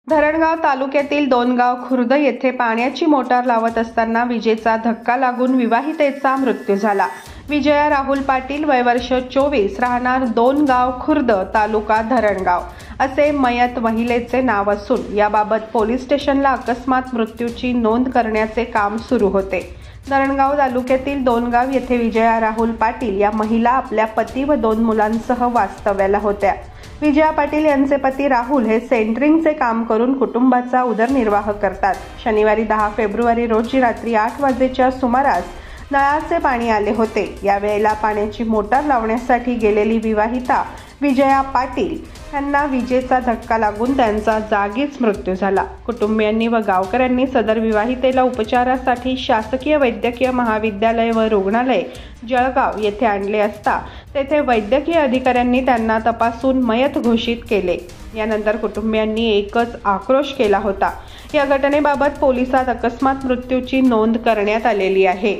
धरणगाव तालुक्यातील दोनगाव खुर्द येथे पाण्याची मोटार लावत असताना विजेचा धक्का लागून विवाहितेचा मृत्यू झाला. विजया राहुल पाटील, वय वर्ष 24, राहणार दोनगाव खुर्द, तालुका धरणगाव असे मयत महिलेचे नाव असून याबाबत पोलीस स्टेशनला अकस्मात मृत्यूची नोंद करण्याचे काम सुरू होते. धरणगाव तालुक्यातील दोनगाव येथे विजया राहुल पाटील या महिला आपल्या पती व 2 मुलांसह वास्तव्याला होत्या. विजया पाटील यांचे पती राहुल हे सेंटरिंगचे काम करून कुटुंबाचा उदरनिर्वाह करतात. शनिवारी 10 फेब्रुवारी रोजी रात्री 8 वाजेच्या सुमारास नळाचे पाणी आले होते. यावेळेला पाण्याची मोटार लावण्यासाठी गेलेली विवाहिता विजया पाटील यांना विजेचा धक्का लागून त्यांचा जागीच मृत्यू झाला. कुटुंबियांनी व गावकऱ्यांनी सदर विवाहितेला उपचारासाठी शासकीय वैद्यकीय महाविद्यालय व रुग्णालय जळगाव येथे आणले असता तेथे वैद्यकीय अधिकाऱ्यांनी त्यांना तपासून मयत घोषित केले. यानंतर कुटुंबियांनी एकच आक्रोश केला होता. या घटनेबाबत पोलिसात अकस्मात मृत्यूची नोंद करण्यात आलेली आहे.